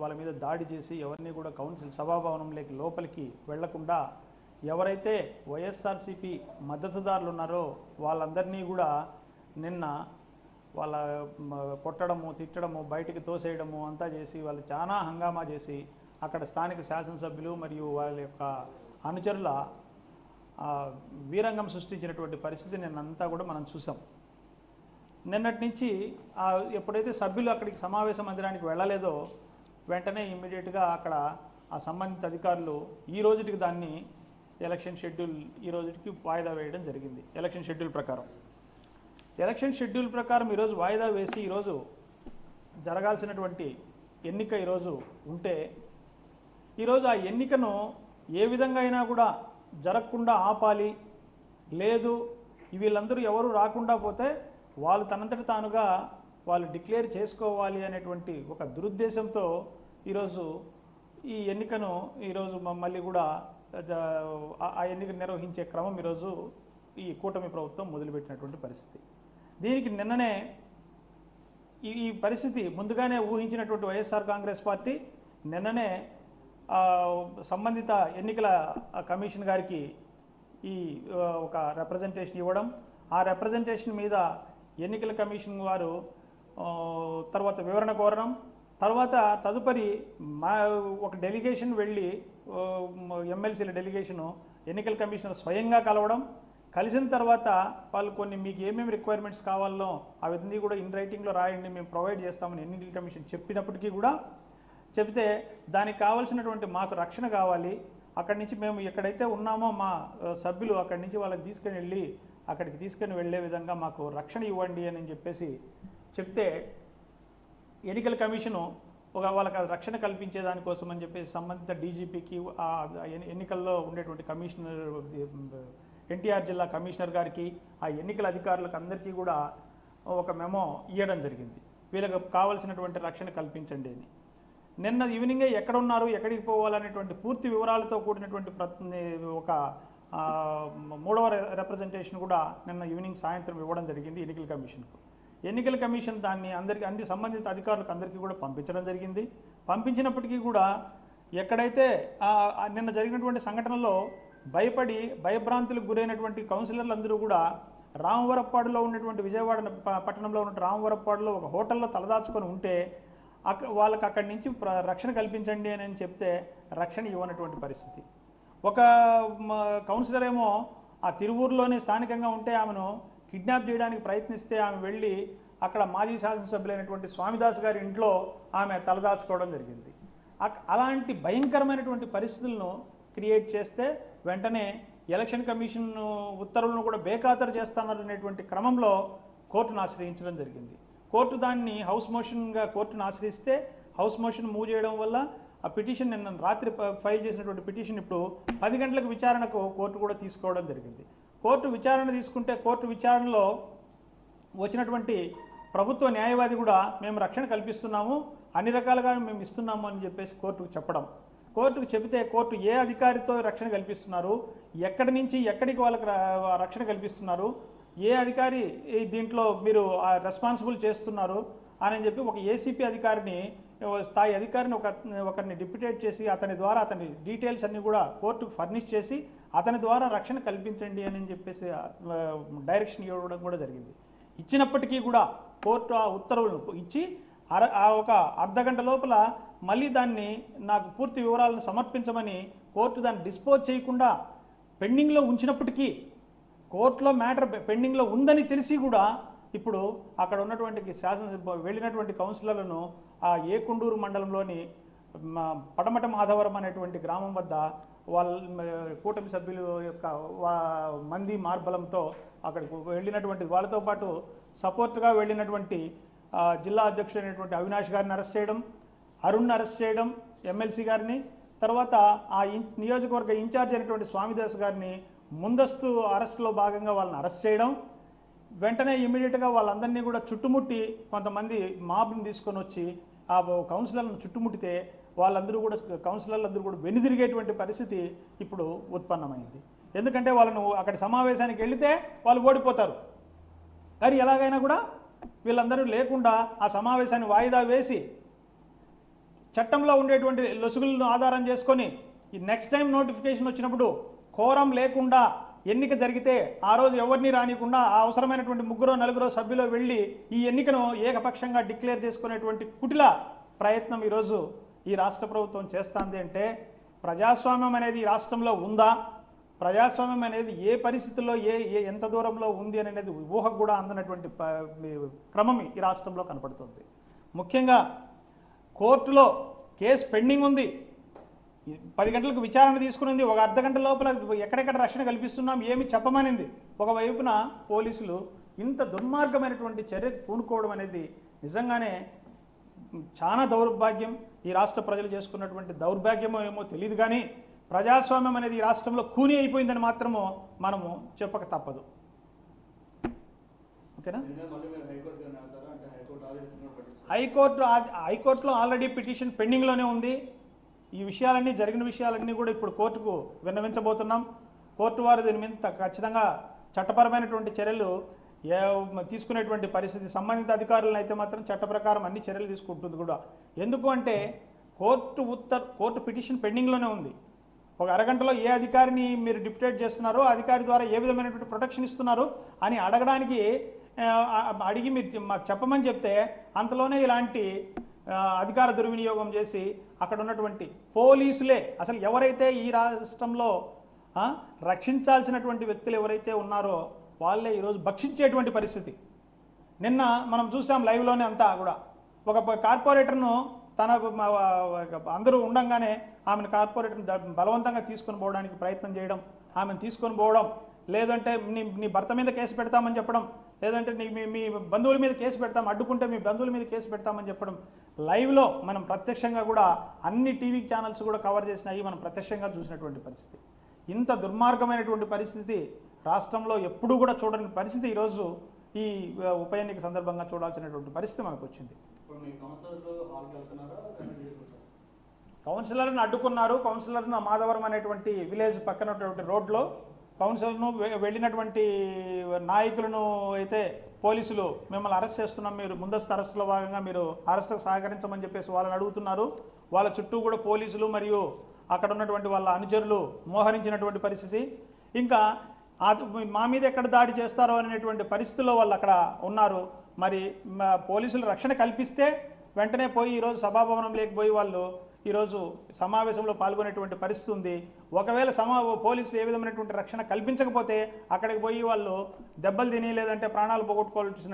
వాళ్ళ మీద దాడి చేసి ఎవరిని కూడా కౌన్సిల్ సభాభవనంలోకి లోపలికి వెళ్లకుండా ఎవరైతే వైఎస్ఆర్సీపీ మద్దతుదారులు ఉన్నారో వాళ్ళందరినీ కూడా నిన్న వాళ్ళ కొట్టడము, తిట్టడము, బయటికి తోసేయడము అంతా చేసి వాళ్ళు చాలా హంగామా చేసి అక్కడ స్థానిక శాసనసభ్యులు మరియు వాళ్ళ యొక్క అనుచరుల వీరంగం సృష్టించినటువంటి పరిస్థితి నిన్నంతా కూడా మనం చూసాం. నిన్నటి నుంచి ఎప్పుడైతే సభ్యులు అక్కడికి సమావేశ మందిరానికి వెళ్ళలేదో వెంటనే ఇమ్మీడియట్గా అక్కడ ఆ సంబంధిత అధికారులు ఈ రోజుకి దాన్ని ఎలక్షన్ షెడ్యూల్ ఈ రోజుకి వాయిదా వేయడం జరిగింది. ఎలక్షన్ షెడ్యూల్ ప్రకారం ఈరోజు వాయిదా వేసి ఈరోజు జరగాల్సినటువంటి ఎన్నిక ఈరోజు ఉంటే ఈరోజు ఆ ఎన్నికను ఏ విధంగా అయినా కూడా జరగకుండా ఆపాలి, లేదు వీళ్ళందరూ ఎవరు రాకుండా పోతే వాళ్ళు తనంతట తానుగా వాళ్ళు డిక్లేర్ చేసుకోవాలి అనేటువంటి ఒక దురుద్దేశంతో ఈరోజు ఈ ఎన్నికను ఈరోజు మళ్ళీ కూడా ఆ ఎన్నిక నిర్వహించే క్రమం ఈరోజు ఈ కూటమి ప్రభుత్వం మొదలుపెట్టినటువంటి పరిస్థితి. దీనికి నిన్ననే ఈ పరిస్థితి ముందుగానే ఊహించినటువంటి వైఎస్ఆర్ కాంగ్రెస్ పార్టీ నిన్ననే సంబంధిత ఎన్నికల కమిషన్ గారికి ఈ ఒక రిప్రజెంటేషన్ ఇవ్వడం, ఆ రిప్రజెంటేషన్ మీద ఎన్నికల కమిషన్ వారు తర్వాత వివరణ కోరడం, తర్వాత తదుపరి ఒక డెలిగేషన్ వెళ్ళి ఎమ్మెల్సీల డెలిగేషను ఎన్నికల కమిషనర్ స్వయంగా కలవడం, కలిసిన తర్వాత వాళ్ళు కొన్ని మీకు ఏమేమి రిక్వైర్మెంట్స్ కావాలో అవన్నీ కూడా ఇన్ రైటింగ్లో రాయండి, మేము ప్రొవైడ్ చేస్తామని ఎన్నికల కమిషన్ చెప్పినప్పటికీ కూడా చెబితే దానికి కావాల్సినటువంటి మాకు రక్షణ కావాలి, అక్కడి నుంచి మేము ఎక్కడైతే ఉన్నామో మా సభ్యులు అక్కడి నుంచి వాళ్ళకి తీసుకొని వెళ్ళే విధంగా మాకు రక్షణ ఇవ్వండి అని చెప్పేసి చెప్తే ఎన్నికల కమిషను వాళ్ళకి రక్షణ కల్పించే దానికోసం అని చెప్పేసి సంబంధిత డీజీపీకి ఎన్నికల్లో ఉండేటువంటి కమిషనర్ ఎన్టీఆర్ జిల్లా కమిషనర్ గారికి ఆ ఎన్నికల అధికారులకు అందరికీ కూడా ఒక మెమో ఇవ్వడం జరిగింది, వీళ్ళకి కావాల్సినటువంటి రక్షణ కల్పించండి అని. నిన్న ఈవినింగే ఎక్కడ ఉన్నారు, ఎక్కడికి పోవాలనేటువంటి పూర్తి వివరాలతో కూడినటువంటి ఒక 3వ రిప్రజెంటేషన్ కూడా నిన్న ఈవినింగ్ సాయంత్రం ఇవ్వడం జరిగింది ఎన్నికల కమిషన్కు. ఎన్నికల కమిషన్ దాన్ని అన్ని సంబంధిత అధికారులకు అందరికీ కూడా పంపించడం జరిగింది. పంపించినప్పటికీ కూడా ఎక్కడైతే నిన్న జరిగినటువంటి సంఘటనలో భయభ్రాంతులకు గురైనటువంటి కౌన్సిలర్లు అందరూ కూడా రామవరప్పాడులో ఉన్నటువంటి విజయవాడ పట్టణంలో ఉన్న రామవరప్పాడులో ఒక హోటల్లో తలదాచుకొని ఉంటే వాళ్ళకి అక్కడి నుంచి రక్షణ కల్పించండి అని చెప్తే రక్షణ ఇవ్వనటువంటి పరిస్థితి. ఒక కౌన్సిలర్ ఏమో ఆ తిరువూరులోనే స్థానికంగా ఉంటే ఆమెను కిడ్నాప్ చేయడానికి ప్రయత్నిస్తే ఆమె వెళ్ళి అక్కడ మాజీ శాసనసభ్యులైనటువంటి స్వామిదాస్ గారి ఇంట్లో ఆమె తలదాచుకోవడం జరిగింది. అలాంటి భయంకరమైనటువంటి పరిస్థితులను క్రియేట్ చేస్తే వెంటనే ఎలక్షన్ కమిషన్ ఉత్తర్వులను కూడా బేఖాతరు చేస్తాననేటువంటి క్రమంలో కోర్టును ఆశ్రయించడం జరిగింది. కోర్టు దాన్ని హౌస్ మోషన్గా కోర్టును ఆశ్రయిస్తే హౌస్ మోషన్ మూవ్ చేయడం వల్ల ఆ పిటిషన్ నిన్న రాత్రి ఫైల్ చేసినటువంటి పిటిషన్ ఇప్పుడు 10 గంటలకు విచారణకు కోర్టు కూడా తీసుకోవడం జరిగింది. కోర్టు విచారణ తీసుకుంటే కోర్టు విచారణలో వచ్చినటువంటి ప్రభుత్వ న్యాయవాది కూడా మేము రక్షణ కల్పిస్తున్నాము, అన్ని రకాలుగా మేము ఇస్తున్నాము అని చెప్పేసి కోర్టుకు చెప్పడం. కోర్టుకు చెబితే కోర్టు ఏ అధికారితో రక్షణ కల్పిస్తున్నారు, ఎక్కడి నుంచి ఎక్కడికి వాళ్ళకి రక్షణ కల్పిస్తున్నారు, ఏ అధికారి దీంట్లో మీరు రెస్పాన్సిబుల్ చేస్తున్నారు అని చెప్పి ఒక ఏసీపీ అధికారిని స్థాయి అధికారిని ఒకరిని డిప్యూటేట్ చేసి అతని ద్వారా అతని డీటెయిల్స్ అన్నీ కూడా కోర్టుకు ఫర్నిష్ చేసి అతని ద్వారా రక్షణ కల్పించండి అని చెప్పేసి డైరెక్షన్ ఇవ్వడం కూడా జరిగింది. ఇచ్చినప్పటికీ కూడా కోర్టు ఆ ఉత్తర్వులను ఇచ్చి ఒక అర్ధగంట లోపల మళ్ళీ దాన్ని నాకు పూర్తి వివరాలను సమర్పించమని కోర్టు దాన్ని డిస్పోజ్ చేయకుండా పెండింగ్లో ఉంచినప్పటికీ కోర్టులో మ్యాటర్ పెండింగ్లో ఉందని తెలిసి కూడా ఇప్పుడు అక్కడ ఉన్నటువంటి వెళ్ళినటువంటి కౌన్సిలర్లను ఆ ఏకుండూరు మండలంలోని పడమట మాధవరం అనేటువంటి గ్రామం వద్ద వాళ్ళ కూటమి సభ్యుల యొక్క మంది మార్బలంతో అక్కడికి వెళ్ళినటువంటి వాళ్ళతో పాటు సపోర్ట్గా వెళ్ళినటువంటి జిల్లా అధ్యక్షుడైనటువంటి అవినాష్ గారిని అరెస్ట్ చేయడం, అరుణ్ని అరెస్ట్ చేయడం, ఎమ్మెల్సీ గారిని, తర్వాత ఆ నియోజకవర్గ ఇన్ఛార్జ్ అయినటువంటి స్వామిదాస్ గారిని ముందస్తు అరెస్టులో భాగంగా వాళ్ళని అరెస్ట్ చేయడం, వెంటనే ఇమ్మీడియట్గా వాళ్ళందరినీ కూడా చుట్టుముట్టి కొంతమంది మాబ్ని తీసుకొని వచ్చి ఆ కౌన్సిలర్లను చుట్టుముట్టితే కౌన్సిలర్లందరూ కూడా వెనుదిరిగేటువంటి పరిస్థితి ఇప్పుడు ఉత్పన్నమైంది. ఎందుకంటే వాళ్ళను అక్కడి సమావేశానికి వెళితే వాళ్ళు ఓడిపోతారు, కానీ ఎలాగైనా కూడా వీళ్ళందరూ లేకుండా ఆ సమావేశాన్ని వాయిదా వేసి చట్టంలో ఉండేటువంటి లొసుగులను ఆధారం చేసుకొని ఈ నెక్స్ట్ టైం నోటిఫికేషన్ వచ్చినప్పుడు కోరం లేకుండా ఎన్నిక జరిగితే ఆ రోజు ఎవరిని రానికుండా ఆ అవసరమైనటువంటి ముగ్గురో నలుగురో సభ్యులు వెళ్ళి ఈ ఎన్నికను ఏకపక్షంగా డిక్లేర్ చేసుకునేటువంటి కుటిల ప్రయత్నం ఈరోజు ఈ రాష్ట్ర ప్రభుత్వం చేస్తుంది అంటే ప్రజాస్వామ్యం అనేది ఈ రాష్ట్రంలో ఉందా, ప్రజాస్వామ్యం అనేది ఏ పరిస్థితుల్లో ఎంత దూరంలో ఉంది అనేది ఊహకు కూడా అందనటువంటి క్రమం ఈ రాష్ట్రంలో కనపడుతుంది. ముఖ్యంగా కోర్టులో కేసు పెండింగ్ ఉంది, 10 గంటలకు విచారణ తీసుకునింది, ఒక అర్ధగంట లోపల ఎక్కడెక్కడ రక్షణ కల్పిస్తున్నాం ఏమి చెప్పమనింది. ఒకవైపున పోలీసులు ఇంత దుర్మార్గమైనటువంటి చర్య పూనుకోవడం అనేది నిజంగానే చాలా దౌర్భాగ్యం. ఈ రాష్ట్ర ప్రజలు చేసుకున్నటువంటి దౌర్భాగ్యమో ఏమో తెలియదు, కానీ ప్రజాస్వామ్యం అనేది ఈ రాష్ట్రంలో కూని అయిపోయిందని మాత్రము మనము చెప్పక తప్పదు. ఓకేనా? హైకోర్టులో ఆల్రెడీ పిటిషన్ పెండింగ్లోనే ఉంది. ఈ విషయాలన్నీ జరిగిన విషయాలన్నీ కూడా ఇప్పుడు కోర్టుకు విన్నవించబోతున్నాం. కోర్టు వారు దీని మీద ఖచ్చితంగా చట్టపరమైనటువంటి చర్యలు తీసుకునేటువంటి పరిస్థితి, సంబంధిత అధికారులను అయితే మాత్రం చట్ట ప్రకారం అన్ని చర్యలు తీసుకుంటుంది కూడా. ఎందుకు అంటే కోర్టు పిటిషన్ పెండింగ్లోనే ఉంది. ఒక అరగంటలో ఏ అధికారిని మీరు డిప్యూటేట్ చేస్తున్నారో అధికారి ద్వారా ఏ విధమైనటువంటి ప్రొటెక్షన్ ఇస్తున్నారు అని అడిగి మీరు మాకు చెప్పమని చెప్తే అంతలోనే ఇలాంటి అధికార దుర్వినియోగం చేసి అక్కడ ఉన్నటువంటి పోలీసులే అసలు ఎవరైతే ఈ రాష్ట్రంలో రక్షించాల్సినటువంటి వ్యక్తులు ఎవరైతే ఉన్నారో వాళ్ళే ఈరోజు భక్షించేటువంటి పరిస్థితి. నిన్న మనం చూసాం లైవ్లోనే అంతా కూడా ఒక కార్పొరేటర్ను తన అందరూ ఉండంగానే ఆమెను కార్పొరేటర్ని బలవంతంగా తీసుకొని పోవడానికి ప్రయత్నం చేయడం, ఆమెను తీసుకొని పోవడం, లేదంటే నీ భర్త మీద కేసు పెడతామని చెప్పడం, లేదంటే మీ బంధువుల మీద కేసు పెడతాం, అడ్డుకుంటే మీ బంధువుల మీద కేసు పెడతామని చెప్పడం లైవ్లో మనం ప్రత్యక్షంగా కూడా అన్ని టీవీ ఛానల్స్ కూడా కవర్ చేసినాయి, మనం ప్రత్యక్షంగా చూసినటువంటి పరిస్థితి. ఇంత దుర్మార్గమైనటువంటి పరిస్థితి రాష్ట్రంలో ఎప్పుడూ కూడా చూడని పరిస్థితి ఈరోజు ఈ ఉప ఎన్నిక సందర్భంగా చూడాల్సినటువంటి పరిస్థితి మనకు వచ్చింది. కౌన్సిలర్ను అడ్డుకున్నారు. కౌన్సిలర్ను మాధవరం అనేటువంటి విలేజ్ పక్కన ఉన్నటువంటి రోడ్లో కౌన్సిలర్ను వెళ్ళినటువంటి నాయకులను అయితే పోలీసులు మిమ్మల్ని అరెస్ట్ చేస్తున్నాం, మీరు ముందస్తు అరెస్టులో భాగంగా మీరు అరెస్టుకు సహకరించమని చెప్పేసి వాళ్ళని అడుగుతున్నారు. వాళ్ళ చుట్టూ కూడా పోలీసులు మరియు అక్కడ ఉన్నటువంటి వాళ్ళ అనుచరులు మోహరించినటువంటి పరిస్థితి. ఇంకా మా మీద ఎక్కడ దాడి చేస్తారో అనేటువంటి పరిస్థితుల్లో వాళ్ళు అక్కడ ఉన్నారు. మరి పోలీసులు రక్షణ కల్పిస్తే వెంటనే పోయి ఈరోజు సభాభవనం లేకపోయి వాళ్ళు ఈరోజు సమావేశంలో పాల్గొనేటువంటి పరిస్థితి ఉంది. ఒకవేళ పోలీసులు ఏ విధమైనటువంటి రక్షణ కల్పించకపోతే అక్కడికి పోయి వాళ్ళు దెబ్బలు తిని లేదంటే ప్రాణాలు పోగొట్టుకోవాల్సిన